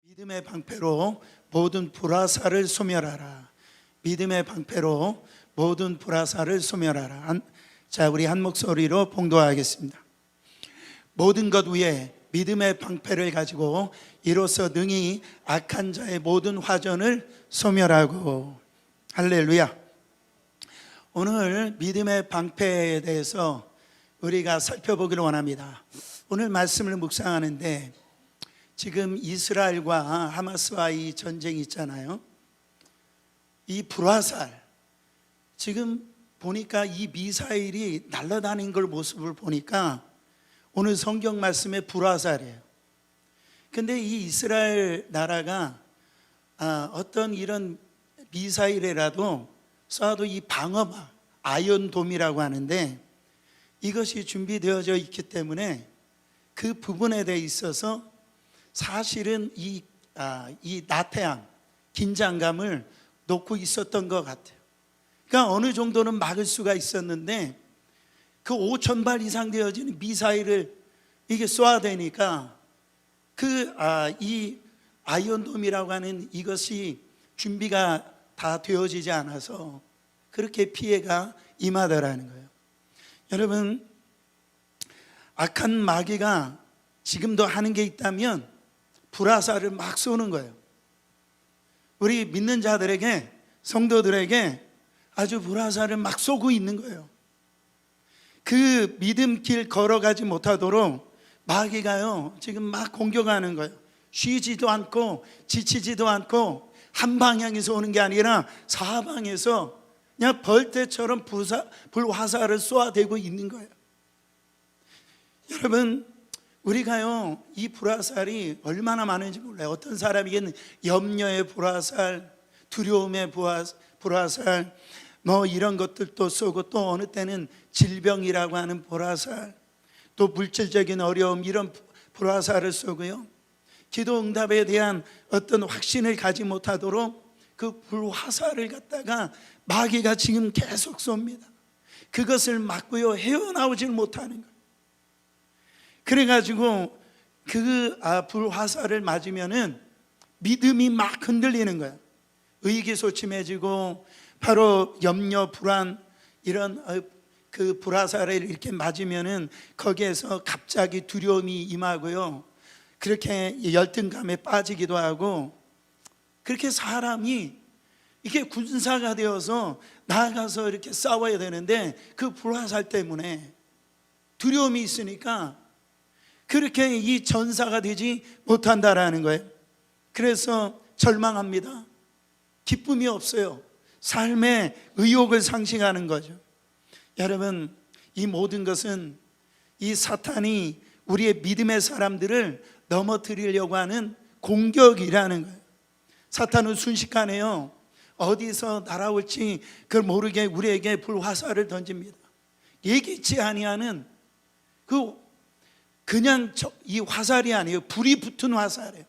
믿음의 방패로 모든 불화살을 소멸하라. 믿음의 방패로 모든 불화살을 소멸하라. 자, 우리 한 목소리로 봉독하겠습니다. 모든 것 위에 믿음의 방패를 가지고 이로써 능히 악한 자의 모든 화전을 소멸하고. 할렐루야. 오늘 믿음의 방패에 대해서 우리가 살펴보기를 원합니다. 오늘 말씀을 묵상하는데 지금 이스라엘과 하마스와 이 전쟁이 있잖아요. 이 불화살, 지금 보니까 이 미사일이 날아다니는 걸 모습을 보니까 오늘 성경 말씀에 불화살이에요. 근데 이 이스라엘 나라가 어떤 이런 미사일이라도 쏴도 이 방어막, 아이언돔이라고 하는데 이것이 준비되어져 있기 때문에 그 부분에 대해 있어서 사실은 이 나태함, 긴장감을 놓고 있었던 것 같아요. 그러니까 어느 정도는 막을 수가 있었는데 그 5,000발 이상 되어지는 미사일을 이게 쏘아대니까 이 아이언돔이라고 하는 이것이 준비가 다 되어지지 않아서 그렇게 피해가 임하더라는 거예요. 여러분, 악한 마귀가 지금도 하는 게 있다면 불화살을 막 쏘는 거예요. 우리 믿는 자들에게, 성도들에게 아주 불화살을 막 쏘고 있는 거예요. 그 믿음 길 걸어가지 못하도록 마귀가요 지금 막 공격하는 거예요. 쉬지도 않고 지치지도 않고 한 방향에서 오는 게 아니라 사방에서 그냥 벌떼처럼 불화살을 쏘아대고 있는 거예요. 여러분, 우리가요 이 불화살이 얼마나 많은지 몰라요. 어떤 사람에게는 염려의 불화살, 두려움의 불화살, 뭐 이런 것들도 쏘고, 또 어느 때는 질병이라고 하는 불화살, 또 물질적인 어려움, 이런 불화살을 쏘고요, 기도 응답에 대한 어떤 확신을 가지 못하도록 그 불화살을 갖다가 마귀가 지금 계속 쏩니다. 그것을 막고요 헤어나오질 못하는 거예요. 그래가지고 그 불화살을 맞으면은 믿음이 막 흔들리는 거예요. 의기소침해지고, 바로 염려, 불안, 이런 그 불화살을 이렇게 맞으면은 거기에서 갑자기 두려움이 임하고요, 그렇게 열등감에 빠지기도 하고, 그렇게 사람이 이게 군사가 되어서 나아가서 이렇게 싸워야 되는데 그 불화살 때문에 두려움이 있으니까 그렇게 이 전사가 되지 못한다라는 거예요. 그래서 절망합니다. 기쁨이 없어요. 삶의 의욕을 상실하는 거죠. 여러분, 이 모든 것은 이 사탄이 우리의 믿음의 사람들을 넘어뜨리려고 하는 공격이라는 거예요. 사탄은 순식간에요 어디서 날아올지 그걸 모르게 우리에게 불화살을 던집니다. 예기치 아니하는 그냥 이 화살이 아니에요. 불이 붙은 화살이에요.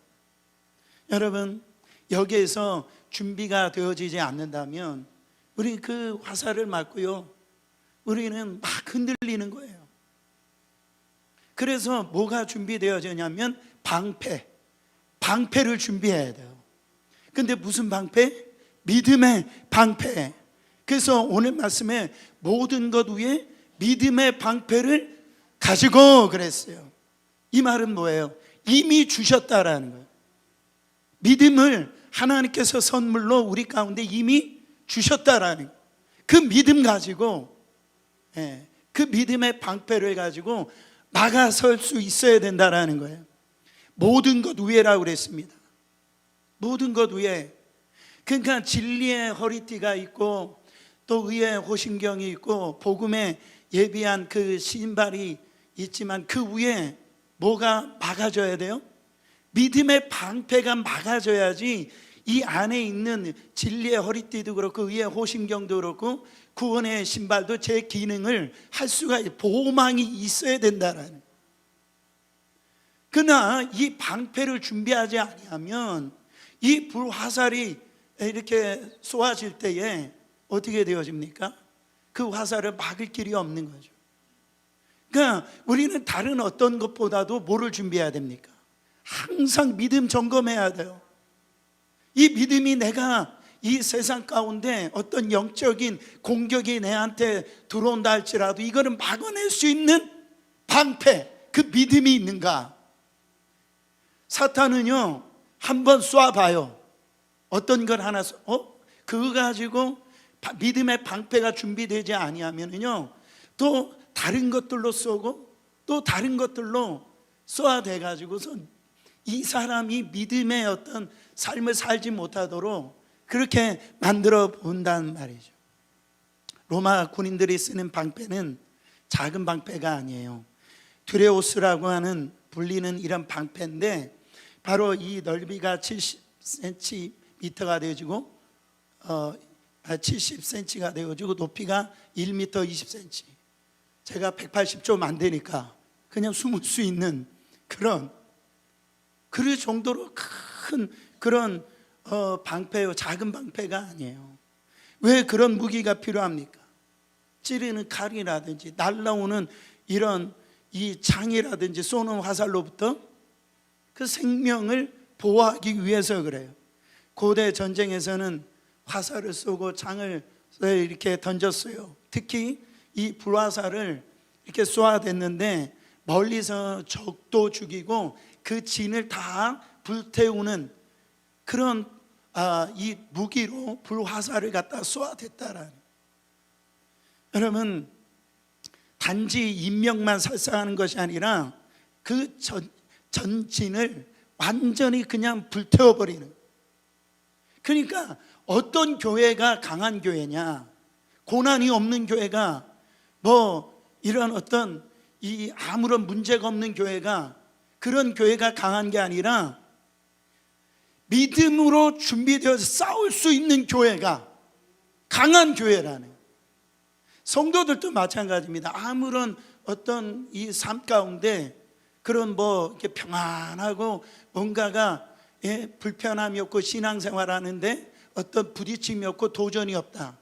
여러분, 여기에서 준비가 되어지지 않는다면 우리 그 화살을 맞고요 우리는 막 흔들리는 거예요. 그래서 뭐가 준비되어지냐면 방패를 준비해야 돼요. 근데 무슨 방패? 믿음의 방패. 그래서 오늘 말씀에 모든 것 위에 믿음의 방패를 가지고 그랬어요. 이 말은 뭐예요? 이미 주셨다라는 거예요. 믿음을 하나님께서 선물로 우리 가운데 이미 주셨다라는 거예요. 그 믿음 가지고, 그 믿음의 방패를 가지고 나가설 수 있어야 된다라는 거예요. 모든 것 위에라고 그랬습니다. 모든 것 위에. 그러니까 진리의 허리띠가 있고, 또 의의 호심경이 있고, 복음에 예비한 그 신발이 있지만 그 위에 뭐가 막아줘야 돼요? 믿음의 방패가 막아줘야지 이 안에 있는 진리의 허리띠도 그렇고 의의 호심경도 그렇고 구원의 신발도 제 기능을 할 수가 있어요. 보호망이 있어야 된다라는. 그러나 이 방패를 준비하지 아니하면 이 불화살이 이렇게 쏘아질 때에 어떻게 되어집니까? 그 화살을 막을 길이 없는 거죠. 그러니까 우리는 다른 어떤 것보다도 뭐를 준비해야 됩니까? 항상 믿음 점검해야 돼요. 이 믿음이 내가 이 세상 가운데 어떤 영적인 공격이 내한테 들어온다 할지라도 이거를 막아낼 수 있는 방패, 그 믿음이 있는가? 사탄은요, 한번 쏴봐요. 어떤 걸 하나 그거 가지고 믿음의 방패가 준비되지 아니하면은요, 또 다른 것들로 쏘고 또 다른 것들로 쏘아대 가지고서 이 사람이 믿음의 어떤 삶을 살지 못하도록 그렇게 만들어 본다는 말이죠. 로마 군인들이 쓰는 방패는 작은 방패가 아니에요. 듀레오스라고 하는 불리는 이런 방패인데, 바로 이 넓이가 70cm가 되어지고 70cm가 되어지고 높이가 1m 20cm. 제가 180 좀 안 되니까 그냥 숨을 수 있는 그 정도로 큰 그런 방패요. 작은 방패가 아니에요. 왜 그런 무기가 필요합니까? 찌르는 칼이라든지 날라오는 이런 이 창이라든지 쏘는 화살로부터 그 생명을 보호하기 위해서 그래요. 고대 전쟁에서는 화살을 쏘고 창을 이렇게 던졌어요. 특히 이 불화살을 이렇게 쏘아댔는데 멀리서 적도 죽이고 그 진을 다 불태우는 그런 이 무기로 불화살을 갖다 쏘아댔다라는. 여러분, 단지 인명만 살상하는 것이 아니라 그 전진을 완전히 그냥 불태워버리는. 그러니까 어떤 교회가 강한 교회냐, 고난이 없는 교회가 뭐 이런 어떤 이 아무런 문제가 없는 교회가, 그런 교회가 강한 게 아니라 믿음으로 준비되어서 싸울 수 있는 교회가 강한 교회라는. 성도들도 마찬가지입니다. 아무런 어떤 이 삶 가운데 그런 뭐 이렇게 평안하고 뭔가가 불편함이 없고 신앙생활하는데 어떤 부딪힘이 없고 도전이 없다.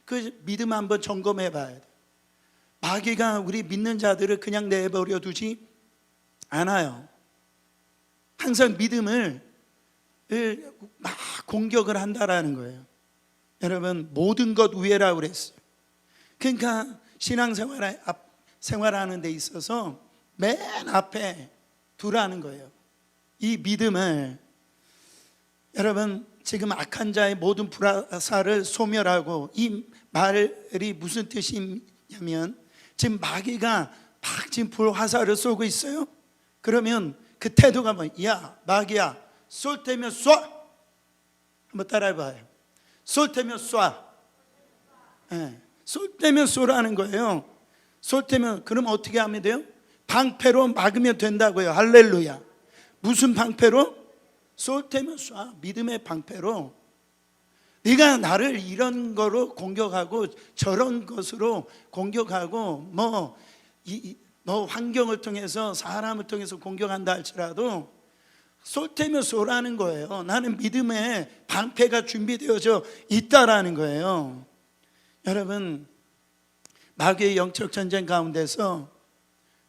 그 믿음 한번 점검해 봐야 돼. 마귀가 우리 믿는 자들을 그냥 내버려 두지 않아요. 항상 믿음을 막 공격을 한다라는 거예요. 여러분, 모든 것 위에라고 그랬어요. 그러니까 생활하는 데 있어서 맨 앞에 두라는 거예요. 이 믿음을. 여러분, 지금 악한 자의 모든 불화살을 소멸하고, 이 말이 무슨 뜻이냐면 지금 마귀가 막 지금 불화살을 쏘고 있어요. 그러면 그 태도가 뭐, 야 마귀야, 쏠 때면 쏴. 한번 따라해봐요. 쏠 때면 쏴. 쏠 때면 쏘라는 거예요. 쏠 때면. 그럼 어떻게 하면 돼요? 방패로 막으면 된다고요. 할렐루야. 무슨 방패로? 쏠 때면 쏴. 믿음의 방패로. 네가 나를 이런 거로 공격하고 저런 것으로 공격하고 뭐 환경을 통해서 사람을 통해서 공격한다 할지라도 쏠 때면 쏘라는 거예요. 나는 믿음의 방패가 준비되어져 있다라는 거예요. 여러분, 마귀의 영적 전쟁 가운데서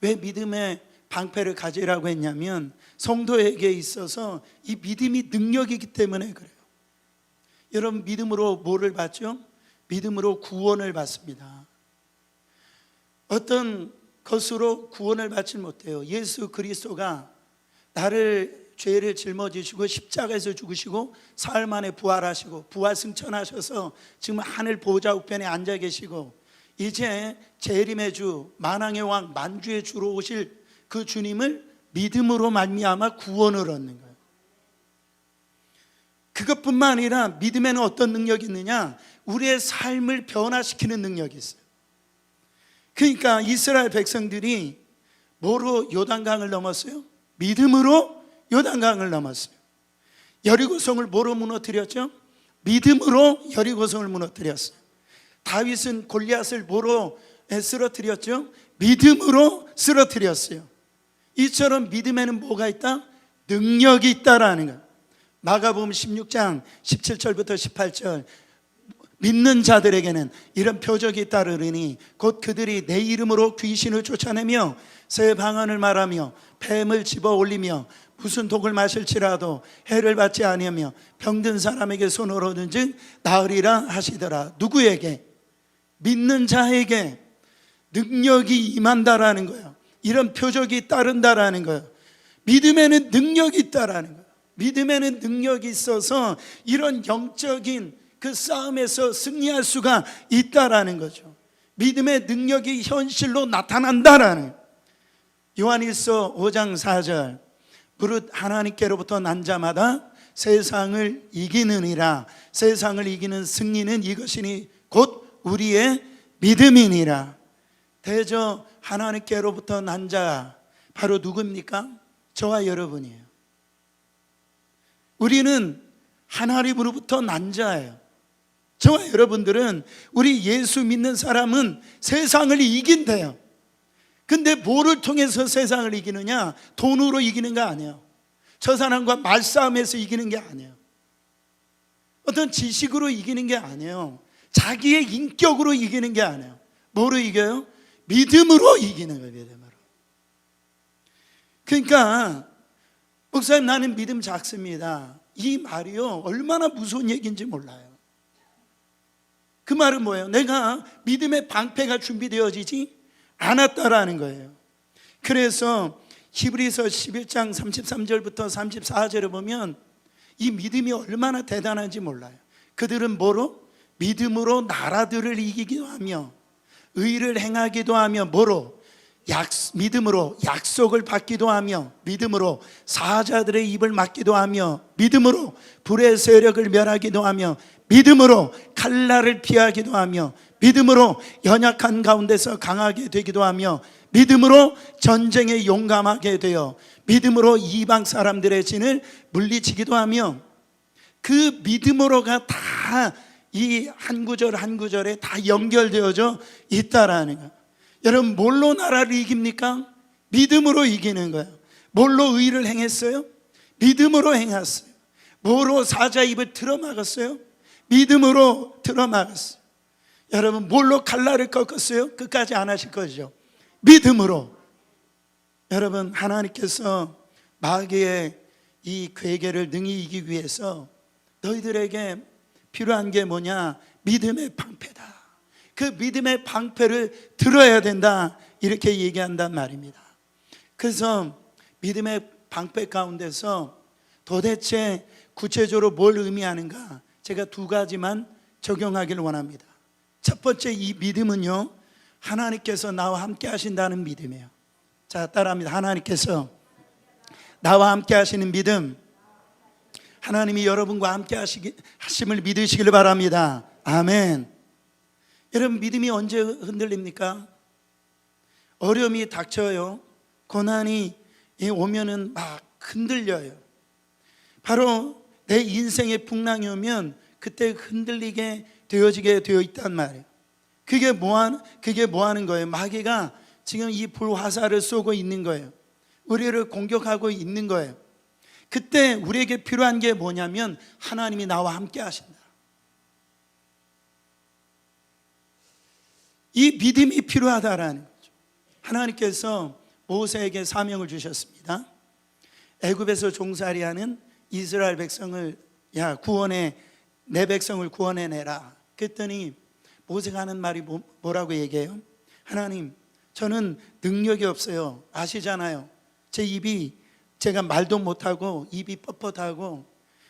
왜 믿음의 방패를 가지라고 했냐면 성도에게 있어서 이 믿음이 능력이기 때문에 그래요. 여러분, 믿음으로 뭐를 받죠? 믿음으로 구원을 받습니다. 어떤 것으로 구원을 받지 못해요. 예수 그리스도가 나를 죄를 짊어지시고 십자가에서 죽으시고 사흘 만에 부활하시고 부활승천하셔서 지금 하늘 보좌 우편에 앉아 계시고 이제 재림의 주, 만왕의 왕, 만주의 주로 오실 그 주님을 믿음으로 말미암아 구원을 얻는 거예요. 그것뿐만 아니라 믿음에는 어떤 능력이 있느냐? 우리의 삶을 변화시키는 능력이 있어요. 그러니까 이스라엘 백성들이 뭐로 요단강을 넘었어요? 믿음으로 요단강을 넘었어요. 여리고성을 뭐로 무너뜨렸죠? 믿음으로 여리고성을 무너뜨렸어요. 다윗은 골리앗을 뭐로 쓰러뜨렸죠? 믿음으로 쓰러뜨렸어요. 이처럼 믿음에는 뭐가 있다? 능력이 있다라는 거예요. 마가복음 16장 17절부터 18절, 믿는 자들에게는 이런 표적이 따르리니 곧 그들이 내 이름으로 귀신을 쫓아내며 새 방언을 말하며 뱀을 집어 올리며 무슨 독을 마실지라도 해를 받지 아니하며 병든 사람에게 손을 얻은즉 나으리라 하시더라. 누구에게? 믿는 자에게 능력이 임한다라는 거예요. 이런 표적이 따른다라는 거예요. 믿음에는 능력이 있다라는 거예요. 믿음에는 능력이 있어서 이런 영적인 그 싸움에서 승리할 수가 있다라는 거죠. 믿음의 능력이 현실로 나타난다라는. 요한일서 5장 4절 무릇 하나님께로부터 난 자마다 세상을 이기느니라. 세상을 이기는 승리는 이것이니 곧 우리의 믿음이니라. 대저 하나님께로부터 난 자 바로 누굽니까? 저와 여러분이에요. 우리는 하나님으로부터 난 자예요. 저와 여러분들은, 우리 예수 믿는 사람은 세상을 이긴대요. 근데 뭐를 통해서 세상을 이기느냐? 돈으로 이기는 거 아니에요. 저 사람과 말싸움에서 이기는 게 아니에요. 어떤 지식으로 이기는 게 아니에요. 자기의 인격으로 이기는 게 아니에요. 뭐로 이겨요? 믿음으로 이기는 거예요. 믿음으로. 그러니까 목사님 나는 믿음 작습니다, 이 말이요 얼마나 무서운 얘기인지 몰라요. 그 말은 뭐예요? 내가 믿음의 방패가 준비되어지지 않았다라는 거예요. 그래서 히브리서 11장 33절부터 34절을 보면 이 믿음이 얼마나 대단한지 몰라요. 그들은 뭐로? 믿음으로 나라들을 이기기도 하며 의를 행하기도 하며 뭐로? 믿음으로 약속을 받기도 하며 믿음으로 사자들의 입을 막기도 하며 믿음으로 불의 세력을 멸하기도 하며 믿음으로 칼날을 피하기도 하며 믿음으로 연약한 가운데서 강하게 되기도 하며 믿음으로 전쟁에 용감하게 되어 믿음으로 이방 사람들의 진을 물리치기도 하며, 그 믿음으로가 다 이 한 구절 한 구절에 다 연결되어져 있다라는 거예요. 여러분 뭘로 나라를 이깁니까? 믿음으로 이기는 거예요. 뭘로 의를 행했어요? 믿음으로 행했어요. 뭐로 사자 입을 틀어막았어요? 믿음으로 틀어막았어요. 여러분 뭘로 칼날을 꺾었어요? 끝까지 안 하실 거죠. 믿음으로. 여러분 하나님께서 마귀의 이 괴계를 능히 이기기 위해서 너희들에게 필요한 게 뭐냐? 믿음의 방패다. 그 믿음의 방패를 들어야 된다, 이렇게 얘기한단 말입니다. 그래서 믿음의 방패 가운데서 도대체 구체적으로 뭘 의미하는가, 제가 두 가지만 적용하기를 원합니다. 첫 번째, 이 믿음은요 하나님께서 나와 함께 하신다는 믿음이에요. 자, 따라합니다. 하나님께서 나와 함께 하시는 믿음. 하나님이 여러분과 함께 하심을 믿으시길 바랍니다. 아멘. 여러분 믿음이 언제 흔들립니까? 어려움이 닥쳐요. 고난이 오면은 막 흔들려요. 바로 내 인생의 풍랑이 오면 그때 흔들리게 되어지게 되어 있단 말이에요. 그게 뭐 하는 거예요? 마귀가 지금 이 불화살을 쏘고 있는 거예요. 우리를 공격하고 있는 거예요. 그때 우리에게 필요한 게 뭐냐면 하나님이 나와 함께 하신다. 이 믿음이 필요하다라는 거죠. 하나님께서 모세에게 사명을 주셨습니다. 애굽에서 종살이하는 이스라엘 백성을 구원해, 내 백성을 구원해내라. 그랬더니 모세가 하는 말이 뭐라고 얘기해요? 하나님, 저는 능력이 없어요. 아시잖아요. 제가 말도 못하고 입이 뻣뻣하고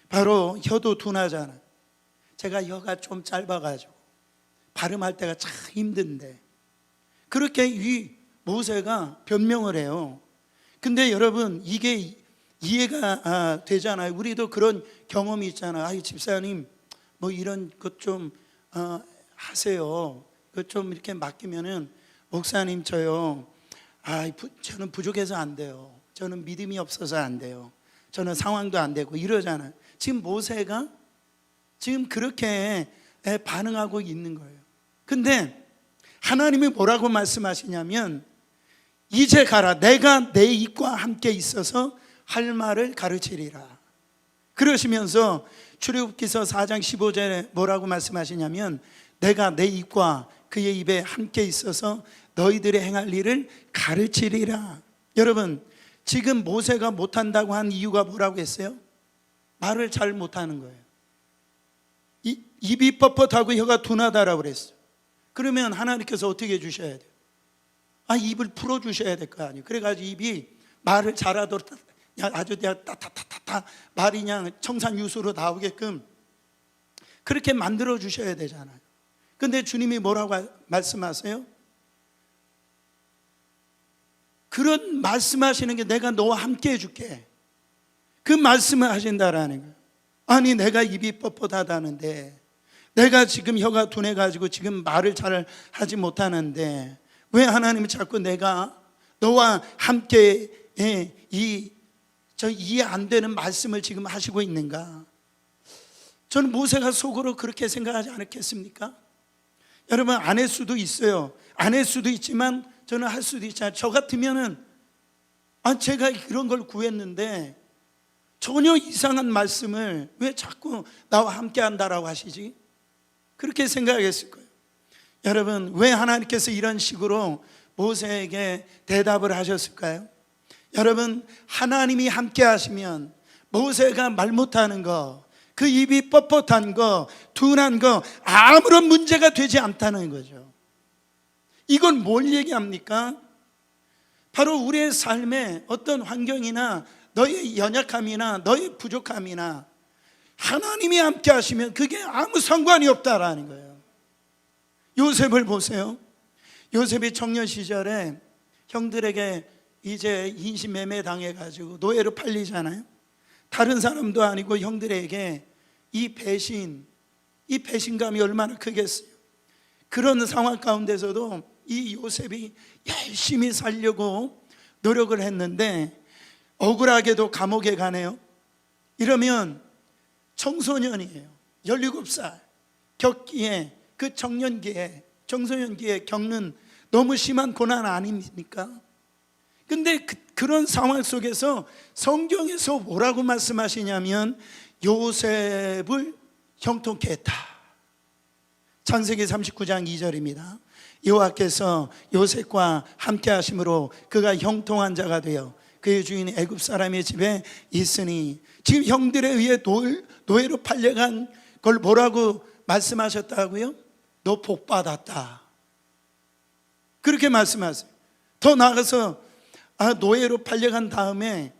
바로 혀도 둔하잖아요. 제가 혀가 좀 짧아가지고 발음할 때가 참 힘든데, 그렇게 이 모세가 변명을 해요. 근데 여러분 이게 이해가 되잖아요. 우리도 그런 경험이 있잖아요. 아이 집사님 뭐 이런 것 좀 하세요. 그 좀 이렇게 맡기면은 목사님 저는 부족해서 안 돼요. 저는 믿음이 없어서 안 돼요. 저는 상황도 안 되고 이러잖아요. 지금 모세가 지금 그렇게 반응하고 있는 거예요. 근데 하나님이 뭐라고 말씀하시냐면 이제 가라. 내가 내 입과 함께 있어서 할 말을 가르치리라. 그러시면서 출애굽기서 4장 15절에 뭐라고 말씀하시냐면 내가 내 입과 그의 입에 함께 있어서 너희들의 행할 일을 가르치리라. 여러분, 지금 모세가 못한다고 한 이유가 뭐라고 했어요? 말을 잘 못하는 거예요. 입이 뻣뻣하고 혀가 둔하다라고 그랬어요. 그러면 하나님께서 어떻게 해주셔야 돼요? 입을 풀어주셔야 될 거 아니에요. 그래가지고 입이 말을 잘하도록 아주 따타타타타 말이 그냥 청산유수로 나오게끔 그렇게 만들어 주셔야 되잖아요. 근데 주님이 뭐라고 말씀하세요? 그런 말씀하시는 게 내가 너와 함께 해줄게, 그 말씀을 하신다라는 거예요. 아니 내가 입이 뻣뻣하다는데, 내가 지금 혀가 둔해가지고 지금 말을 잘 하지 못하는데 왜 하나님은 자꾸 내가 너와 함께 저 이해 안 되는 말씀을 지금 하시고 있는가? 저는 모세가 속으로 그렇게 생각하지 않았겠습니까? 여러분, 안 할 수도 있어요. 안 할 수도 있지만 저는 할 수도 있잖아요. 저 같으면은 제가 이런 걸 구했는데 전혀 이상한 말씀을 왜 자꾸 나와 함께 한다라고 하시지? 그렇게 생각했을 거예요. 여러분, 왜 하나님께서 이런 식으로 모세에게 대답을 하셨을까요? 여러분, 하나님이 함께 하시면 모세가 말 못하는 거, 그 입이 뻣뻣한 거, 둔한 거 아무런 문제가 되지 않다는 거죠. 이건 뭘 얘기합니까? 바로 우리의 삶에 어떤 환경이나 너의 연약함이나 너의 부족함이나 하나님이 함께 하시면 그게 아무 상관이 없다라는 거예요. 요셉을 보세요. 요셉이 청년 시절에 형들에게 이제 인신매매 당해가지고 노예로 팔리잖아요. 다른 사람도 아니고 형들에게 이 배신감이 얼마나 크겠어요. 그런 상황 가운데서도 이 요셉이 열심히 살려고 노력을 했는데 억울하게도 감옥에 가네요. 이러면 청소년이에요. 17살 겪기에, 그 청소년기에 겪는 너무 심한 고난 아닙니까? 근데 그런 상황 속에서 성경에서 뭐라고 말씀하시냐면 요셉을 형통케 했다. 창세기 39장 2절입니다. 여호와께서 요셉과 함께 하심으로 그가 형통한 자가 되어 그의 주인 애굽 사람의 집에 있으니, 지금 형들에 의해 노예로 팔려간 걸 뭐라고 말씀하셨다고요? 너 복 받았다, 그렇게 말씀하세요. 더 나아가서 노예로 팔려간 다음에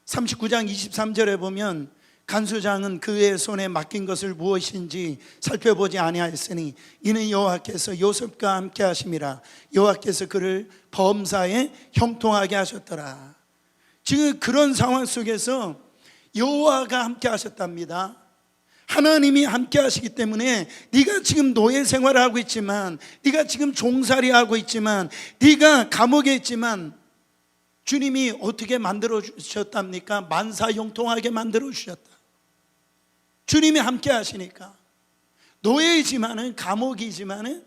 39장 23절에 보면 간수장은 그의 손에 맡긴 것을 무엇인지 살펴보지 아니하였으니 이는 여호와께서 요셉과 함께 하심이라. 여호와께서 그를 범사에 형통하게 하셨더라. 지금 그런 상황 속에서 여호와가 함께 하셨답니다. 하나님이 함께 하시기 때문에 네가 지금 노예 생활을 하고 있지만, 네가 지금 종살이 하고 있지만, 네가 감옥에 있지만 주님이 어떻게 만들어 주셨답니까? 만사형통하게 만들어 주셨다. 주님이 함께 하시니까. 노예이지만은, 감옥이지만은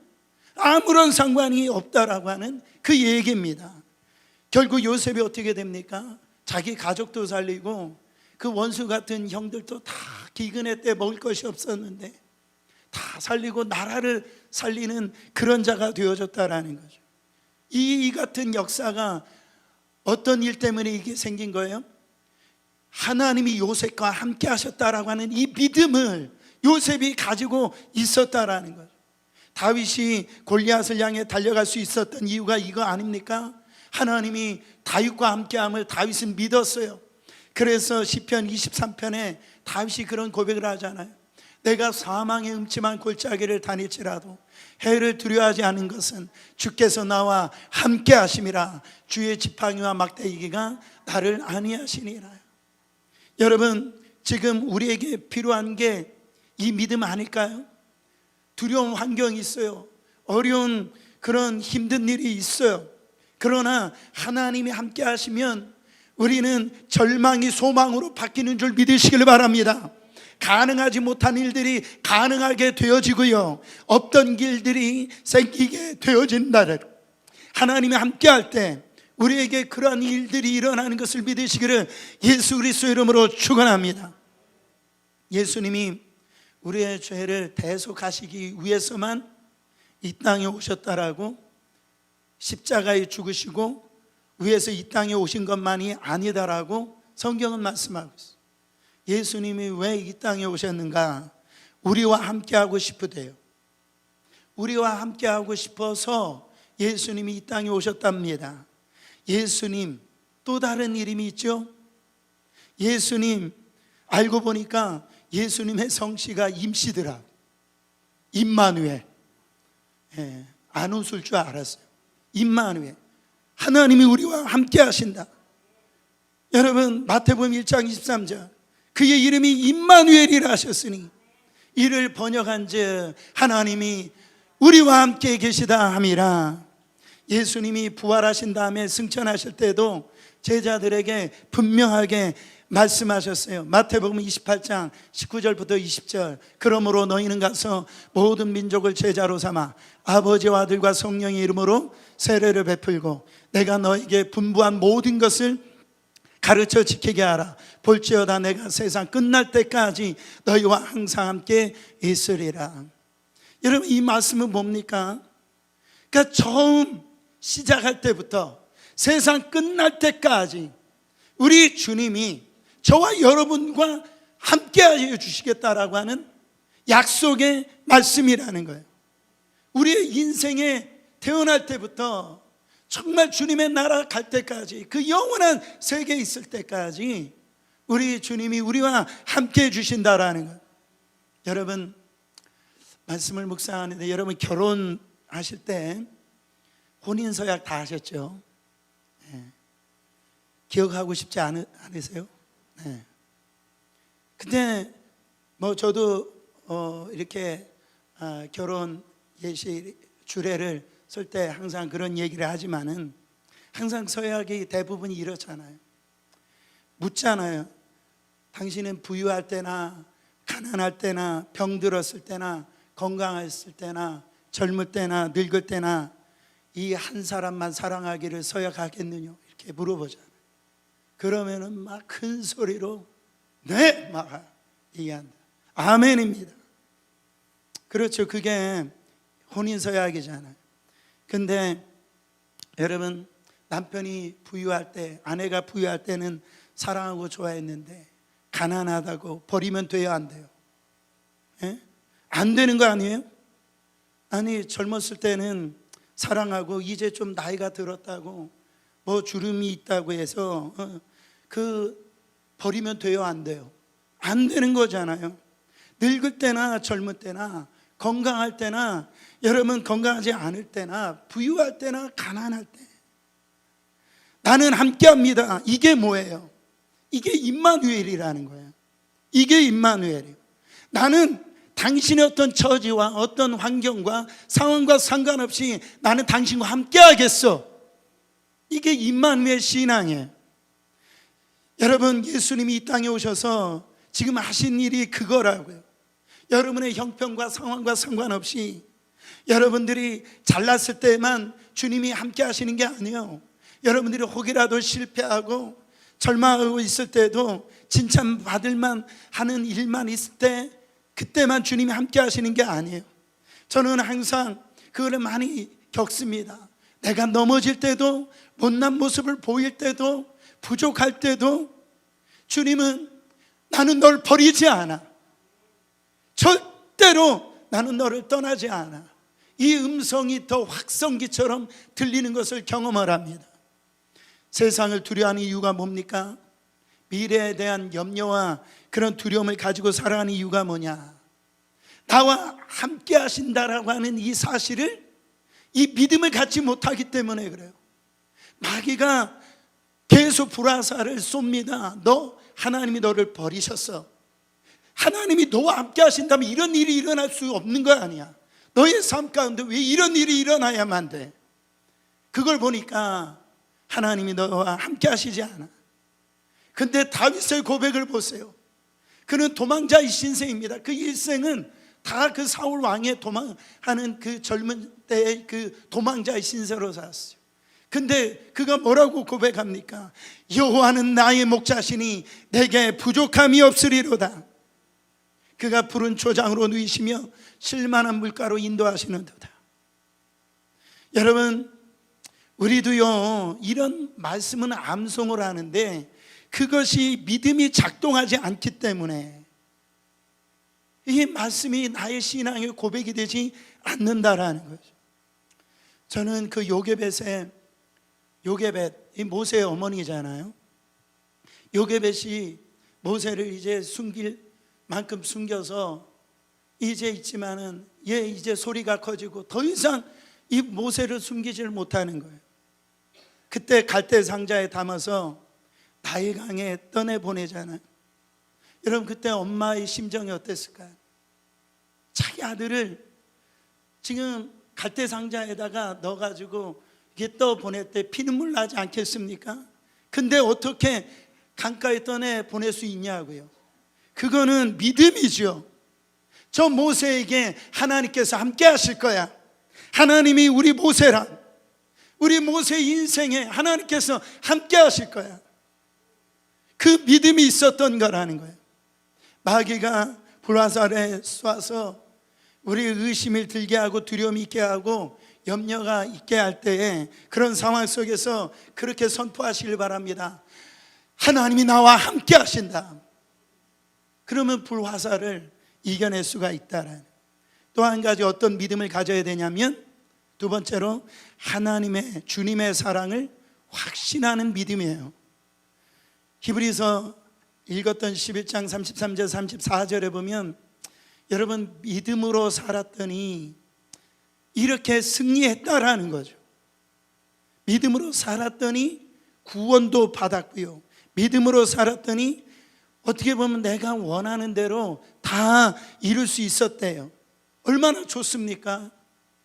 아무런 상관이 없다라고 하는 그 얘기입니다. 결국 요셉이 어떻게 됩니까? 자기 가족도 살리고 그 원수 같은 형들도 다 기근의 때 먹을 것이 없었는데 다 살리고 나라를 살리는 그런 자가 되어졌다라는 거죠. 이 같은 역사가 어떤 일 때문에 이게 생긴 거예요? 하나님이 요셉과 함께 하셨다라고 하는 이 믿음을 요셉이 가지고 있었다라는 거죠. 다윗이 골리앗을 향해 달려갈 수 있었던 이유가 이거 아닙니까? 하나님이 다윗과 함께함을 다윗은 믿었어요. 그래서 시편 23편에 다윗이 그런 고백을 하잖아요. 내가 사망의 음침한 골짜기를 다닐지라도 해를 두려워하지 않은 것은 주께서 나와 함께 하심이라. 주의 지팡이와 막대기가 나를 안위하시니라. 여러분, 지금 우리에게 필요한 게 이 믿음 아닐까요? 두려운 환경이 있어요. 어려운 그런 힘든 일이 있어요. 그러나 하나님이 함께 하시면 우리는 절망이 소망으로 바뀌는 줄 믿으시길 바랍니다. 가능하지 못한 일들이 가능하게 되어지고요, 없던 길들이 생기게 되어진다를, 하나님이 함께 할 때 우리에게 그러한 일들이 일어나는 것을 믿으시기를 예수 그리스도의 이름으로 축원합니다. 예수님이 우리의 죄를 대속하시기 위해서만 이 땅에 오셨다라고, 십자가에 죽으시고 위해서 이 땅에 오신 것만이 아니다라고 성경은 말씀하고 있어요. 예수님이 왜 이 땅에 오셨는가? 우리와 함께하고 싶으대요. 우리와 함께하고 싶어서 예수님이 이 땅에 오셨답니다. 예수님 또 다른 이름이 있죠. 예수님 알고 보니까 예수님의 성씨가 임씨더라. 임마누엘. 안 웃을 줄 알았어요. 임마누엘, 하나님이 우리와 함께 하신다. 여러분, 마태복음 1장 23절, 그의 이름이 임마누엘이라 하셨으니 이를 번역한즉 하나님이 우리와 함께 계시다 함이라. 예수님이 부활하신 다음에 승천하실 때도 제자들에게 분명하게 말씀하셨어요. 마태복음 28장 19절부터 20절, 그러므로 너희는 가서 모든 민족을 제자로 삼아 아버지와 아들과 성령의 이름으로 세례를 베풀고 내가 너에게 분부한 모든 것을 가르쳐 지키게 하라. 볼지어다 내가 세상 끝날 때까지 너희와 항상 함께 있으리라. 여러분, 이 말씀은 뭡니까? 그러니까 처음 시작할 때부터 세상 끝날 때까지 우리 주님이 저와 여러분과 함께 하여 주시겠다라고 하는 약속의 말씀이라는 거예요. 우리의 인생에 태어날 때부터 정말 주님의 나라 갈 때까지, 그 영원한 세계에 있을 때까지 우리 주님이 우리와 함께 해 주신다라는 거예요. 여러분, 말씀을 묵상하는데 여러분 결혼하실 때 혼인서약 다 하셨죠? 기억하고 싶지 않으세요? 네. 근데 뭐 저도 이렇게 결혼 예시 주례를 쓸 때 항상 그런 얘기를 하지만은 항상 서약이 대부분이 이렇잖아요. 묻잖아요. 당신은 부유할 때나 가난할 때나 병들었을 때나 건강했을 때나 젊을 때나 늙을 때나 이 한 사람만 사랑하기를 서약하겠느냐 이렇게 물어보잖아요. 그러면은 막 큰 소리로 네! 막 얘기한다. 아멘입니다. 그렇죠. 그게 혼인서약이잖아요. 근데 여러분, 남편이 부유할 때, 아내가 부유할 때는 사랑하고 좋아했는데 가난하다고 버리면 돼요, 안 돼요? 예? 안 되는 거 아니에요? 아니, 젊었을 때는 사랑하고 이제 좀 나이가 들었다고 뭐 주름이 있다고 해서 버리면 돼요, 안 돼요? 안 되는 거잖아요. 늙을 때나 젊을 때나 건강할 때나 여러분 건강하지 않을 때나 부유할 때나 가난할 때 나는 함께합니다. 이게 뭐예요? 이게 임마누엘이라는 거예요. 이게 임마누엘이에요. 나는 당신의 어떤 처지와 어떤 환경과 상황과 상관없이 나는 당신과 함께하겠어. 이게 임마누엘 신앙이에요. 여러분, 예수님이 이 땅에 오셔서 지금 하신 일이 그거라고요. 여러분의 형편과 상황과 상관없이 여러분들이 잘났을 때만 주님이 함께 하시는 게 아니에요. 여러분들이 혹이라도 실패하고 절망하고 있을 때도 칭찬받을 만 하는 일만 있을 때 그때만 주님이 함께 하시는 게 아니에요. 저는 항상 그거를 많이 겪습니다. 내가 넘어질 때도, 못난 모습을 보일 때도, 부족할 때도 주님은 나는 널 버리지 않아. 절대로 나는 너를 떠나지 않아. 이 음성이 더 확성기처럼 들리는 것을 경험을 합니다. 세상을 두려워하는 이유가 뭡니까? 미래에 대한 염려와 그런 두려움을 가지고 살아가는 이유가 뭐냐? 나와 함께 하신다라고 하는 이 사실을, 이 믿음을 갖지 못하기 때문에 그래요. 마귀가 계속 불화살을 쏩니다. 하나님이 너를 버리셨어. 하나님이 너와 함께 하신다면 이런 일이 일어날 수 없는 거 아니야. 너의 삶 가운데 왜 이런 일이 일어나야만 돼? 그걸 보니까 하나님이 너와 함께 하시지 않아. 근데 다윗의 고백을 보세요. 그는 도망자의 신세입니다. 그 일생은 다 그 사울 왕의 도망하는 그 젊은 때의 그 도망자의 신세로 살았어요. 근데 그가 뭐라고 고백합니까? 여호와는 나의 목자시니 내게 부족함이 없으리로다. 그가 푸른 초장으로 누이시며 실만한 물가로 인도하시는도다. 여러분, 우리도요 이런 말씀은 암송을 하는데 그것이 믿음이 작동하지 않기 때문에 이 말씀이 나의 신앙의 고백이 되지 않는다라는 거죠. 저는 그 요게벳, 이 모세의 어머니잖아요. 요게벳이 모세를 이제 숨길 만큼 숨겨서 이제 있지만은 얘 이제 소리가 커지고 더 이상 이 모세를 숨기지를 못하는 거예요. 그때 갈대 상자에 담아서 나일강에 떠내 보내잖아요. 여러분, 그때 엄마의 심정이 어땠을까요? 자기 아들을 지금 갈대 상자에다가 넣어가지고 이게 떠 보낼 때 피눈물 나지 않겠습니까? 근데 어떻게 강가에 떠내 보낼 수 있냐고요. 그거는 믿음이죠. 저 모세에게 하나님께서 함께 하실 거야. 하나님이 우리 모세란, 우리 모세 인생에 하나님께서 함께 하실 거야. 그 믿음이 있었던 거라는 거예요. 마귀가 불화살에 쏴서 우리 의심을 들게 하고 두려움이 있게 하고 염려가 있게 할 때에 그런 상황 속에서 그렇게 선포하시길 바랍니다. 하나님이 나와 함께 하신다. 그러면 불화살을 이겨낼 수가 있다라는. 또 한 가지 어떤 믿음을 가져야 되냐면, 두 번째로 하나님의 주님의 사랑을 확신하는 믿음이에요. 히브리서 읽었던 11장 33절 34절에 보면 여러분, 믿음으로 살았더니 이렇게 승리했다라는 거죠. 믿음으로 살았더니 구원도 받았고요, 믿음으로 살았더니 어떻게 보면 내가 원하는 대로 다 이룰 수 있었대요. 얼마나 좋습니까?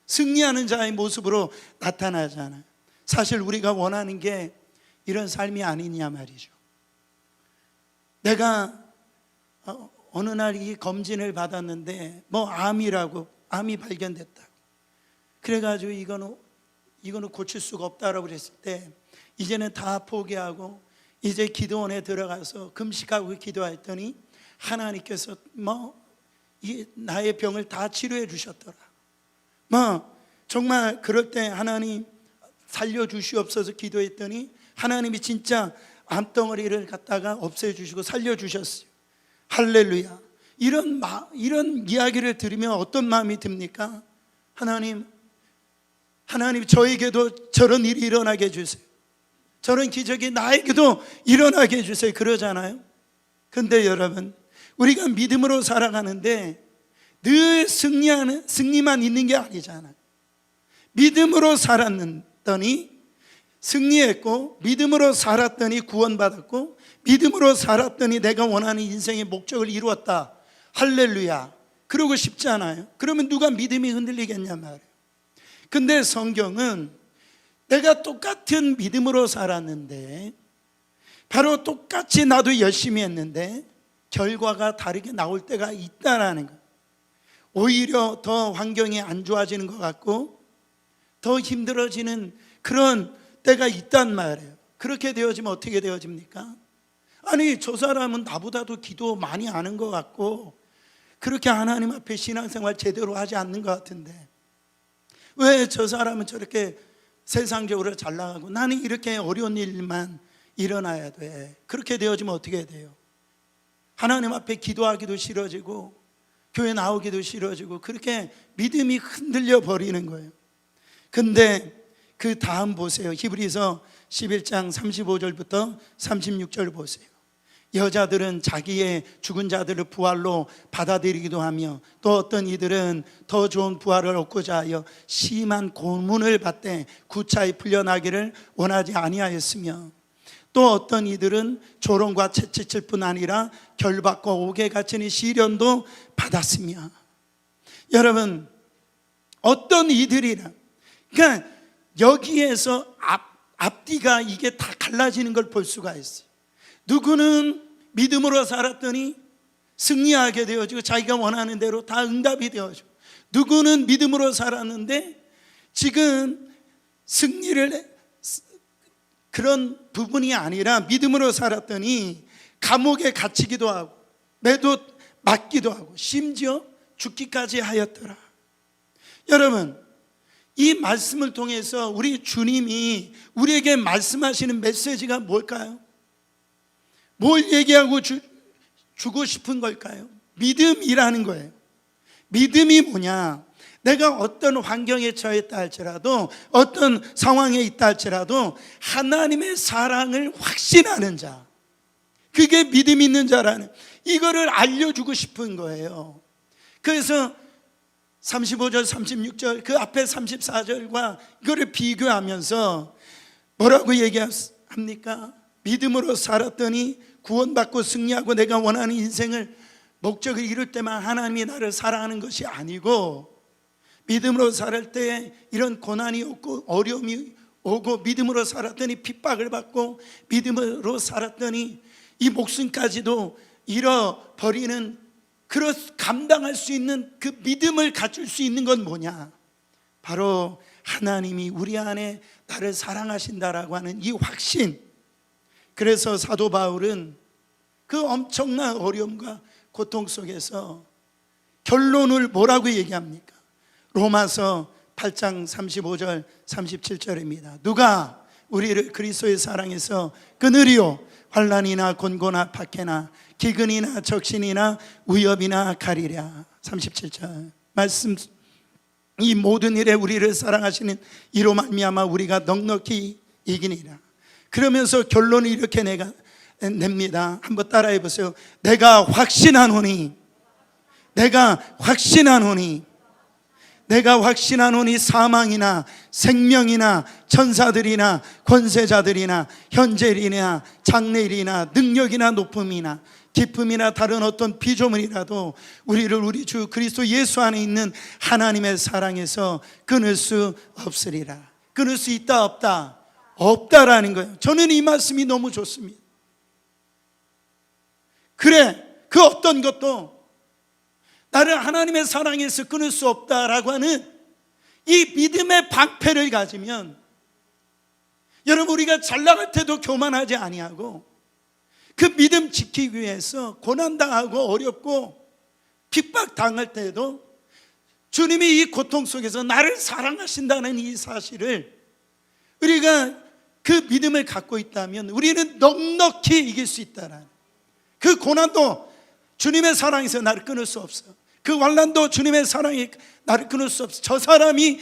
승리하는 자의 모습으로 나타나잖아요. 사실 우리가 원하는 게 이런 삶이 아니냐 말이죠. 내가 어느 날 이 검진을 받았는데 암이 발견됐다고. 그래가지고 이거는 고칠 수가 없다라고 그랬을 때 이제는 다 포기하고 이제 기도원에 들어가서 금식하고 기도했더니 하나님께서 나의 병을 다 치료해 주셨더라. 정말 그럴 때 하나님 살려주시옵소서 기도했더니 하나님이 진짜 암덩어리를 갖다가 없애주시고 살려주셨어요. 할렐루야. 이런 이야기를 들으면 어떤 마음이 듭니까? 하나님 저에게도 저런 일이 일어나게 해주세요. 저런 기적이 나에게도 일어나게 해주세요. 그러잖아요. 근데 여러분, 우리가 믿음으로 살아가는데 늘 승리만 있는 게 아니잖아요. 믿음으로 살았더니 승리했고, 믿음으로 살았더니 구원받았고, 믿음으로 살았더니 내가 원하는 인생의 목적을 이루었다. 할렐루야. 그러고 싶잖아요. 그러면 누가 믿음이 흔들리겠냐 말이에요. 근데 성경은 내가 똑같은 믿음으로 살았는데, 바로 똑같이 나도 열심히 했는데 결과가 다르게 나올 때가 있다라는 거예요. 오히려 더 환경이 안 좋아지는 것 같고 더 힘들어지는 그런 때가 있단 말이에요. 그렇게 되어지면 어떻게 되어집니까? 아니, 저 사람은 나보다도 기도 많이 하는 것 같고 그렇게 하나님 앞에 신앙생활 제대로 하지 않는 것 같은데 왜 저 사람은 저렇게 세상적으로 잘 나가고 나는 이렇게 어려운 일만 일어나야 돼? 그렇게 되어지면 어떻게 돼요? 하나님 앞에 기도하기도 싫어지고 교회 나오기도 싫어지고 그렇게 믿음이 흔들려 버리는 거예요. 근데 그 다음 보세요. 히브리서 11장 35절부터 36절 보세요. 여자들은 자기의 죽은 자들을 부활로 받아들이기도 하며 또 어떤 이들은 더 좋은 부활을 얻고자 하여 심한 고문을 받되 구차히 풀려나기를 원하지 아니하였으며 또 어떤 이들은 조롱과 채찍질 뿐 아니라 결박과 옥에 갇히는 시련도 받았으며. 여러분, 어떤 이들이라, 그러니까 여기에서 앞뒤가 이게 다 갈라지는 걸 볼 수가 있어요. 누구는 믿음으로 살았더니 승리하게 되어지고 자기가 원하는 대로 다 응답이 되어지고, 누구는 믿음으로 살았는데 지금 승리를 그런 부분이 아니라 믿음으로 살았더니 감옥에 갇히기도 하고 맞기도 하고 심지어 죽기까지 하였더라. 여러분, 이 말씀을 통해서 우리 주님이 우리에게 말씀하시는 메시지가 뭘까요? 뭘 얘기하고 주고 싶은 걸까요? 믿음이라는 거예요. 믿음이 뭐냐? 내가 어떤 환경에 처했다 할지라도, 어떤 상황에 있다 할지라도 하나님의 사랑을 확신하는 자, 그게 믿음 있는 자라는, 이거를 알려주고 싶은 거예요. 그래서 35절 36절 그 앞에 34절과 이거를 비교하면서 뭐라고 얘기합니까? 믿음으로 살았더니 구원받고 승리하고 내가 원하는 인생을 목적을 이룰 때만 하나님이 나를 사랑하는 것이 아니고, 믿음으로 살을 때 이런 고난이 오고 어려움이 오고, 믿음으로 살았더니 핍박을 받고, 믿음으로 살았더니 이 목숨까지도 잃어버리는, 그런 감당할 수 있는 그 믿음을 갖출 수 있는 건 뭐냐? 바로 하나님이 우리 안에 나를 사랑하신다라고 하는 이 확신. 그래서 사도 바울은 그 엄청난 어려움과 고통 속에서 결론을 뭐라고 얘기합니까? 로마서 8장 35절 37절입니다. 누가 우리를 그리스도의 사랑에서 끊으리요? 환난이나 곤고나 박해나 기근이나 적신이나 위협이나 가리랴. 37절 말씀, 이 모든 일에 우리를 사랑하시는 이로 말미암아 우리가 넉넉히 이기니라. 그러면서 결론을 이렇게 냅니다. 한번 따라해 보세요. 내가 확신하노니, 내가 확신하노니, 내가 확신하노니 사망이나 생명이나 천사들이나 권세자들이나 현재일이나 장래일이나 능력이나 높음이나 기쁨이나 다른 어떤 피조물이라도 우리를 우리 주 그리스도 예수 안에 있는 하나님의 사랑에서 끊을 수 없으리라. 끊을 수 있다 없다? 없다라는 거예요. 저는 이 말씀이 너무 좋습니다. 그래, 그 어떤 것도 나를 하나님의 사랑에서 끊을 수 없다라고 하는 이 믿음의 방패를 가지면, 여러분, 우리가 잘 나갈 때도 교만하지 아니하고 그 믿음 지키기 위해서 고난당하고 어렵고 핍박당할 때도 주님이 이 고통 속에서 나를 사랑하신다는 이 사실을, 우리가 그 믿음을 갖고 있다면 우리는 넉넉히 이길 수 있다라는, 그 고난도 주님의 사랑에서 나를 끊을 수 없어. 그 환난도 주님의 사랑이 나를 끊을 수 없어. 저 사람이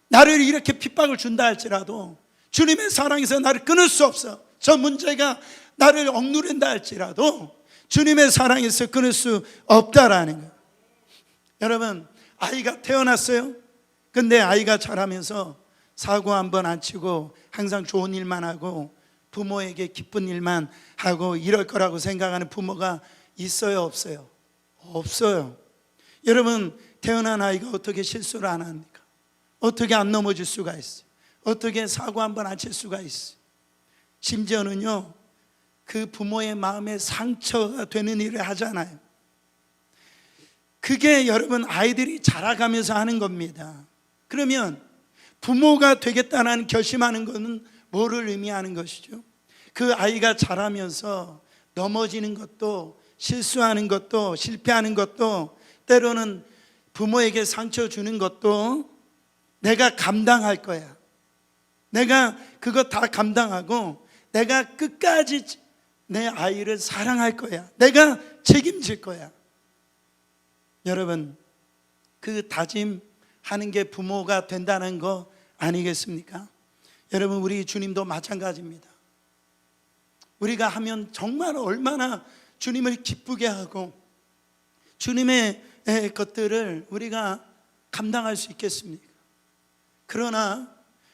나를 이렇게 핍박을 준다 할지라도 주님의 사랑에서 나를 끊을 수 없어. 저 문제가 나를 억누른다 할지라도 주님의 사랑에서 끊을 수 없다라는 거예요. 여러분, 아이가 태어났어요. 근데 아이가 자라면서 사고 한번 안 치고 항상 좋은 일만 하고 부모에게 기쁜 일만 하고 이럴 거라고 생각하는 부모가 있어요, 없어요? 없어요. 여러분, 태어난 아이가 어떻게 실수를 안 합니까? 어떻게 안 넘어질 수가 있어요? 어떻게 사고 한번 안 칠 수가 있어요? 심지어는요, 그 부모의 마음에 상처가 되는 일을 하잖아요. 그게 여러분 아이들이 자라가면서 하는 겁니다. 그러면 부모가 되겠다는 결심하는 것은 뭐를 의미하는 것이죠? 그 아이가 자라면서 넘어지는 것도, 실수하는 것도, 실패하는 것도, 때로는 부모에게 상처 주는 것도 내가 감당할 거야. 내가 그거 다 감당하고 내가 끝까지 내 아이를 사랑할 거야. 내가 책임질 거야. 여러분, 그 다짐하는 게 부모가 된다는 거 아니겠습니까? 여러분, 우리 주님도 마찬가지입니다. 우리가 하면 정말 얼마나 주님을 기쁘게 하고 주님의 것들을 우리가 감당할 수 있겠습니까? 그러나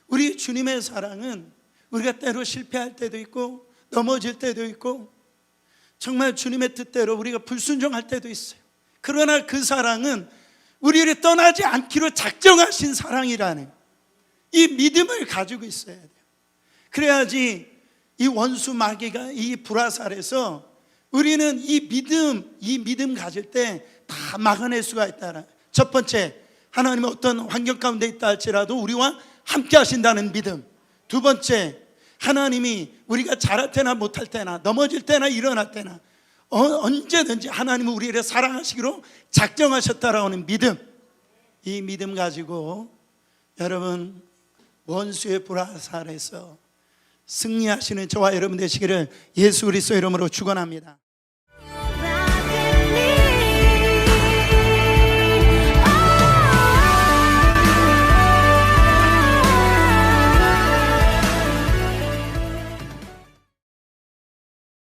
우리 주님의 사랑은 우리가 때로 실패할 때도 있고 넘어질 때도 있고 정말 주님의 뜻대로 우리가 불순종할 때도 있어요. 그러나 그 사랑은 우리를 떠나지 않기로 작정하신 사랑이라는 이 믿음을 가지고 있어야 돼요. 그래야지 이 원수 마귀가 이 불화살에서 우리는 이 믿음 가질 때 다 막아낼 수가 있다는. 첫 번째, 하나님의 어떤 환경 가운데 있다 할지라도 우리와 함께 하신다는 믿음. 두 번째, 하나님이 우리가 잘할 때나 못할 때나 넘어질 때나 일어날 때나 언제든지 하나님은 우리를 사랑하시기로 작정하셨다라고 하는 믿음, 이 믿음 가지고 여러분 원수의 불화살에서 승리하시는 저와 여러분 되시기를 예수 그리스도 이름으로 축원합니다.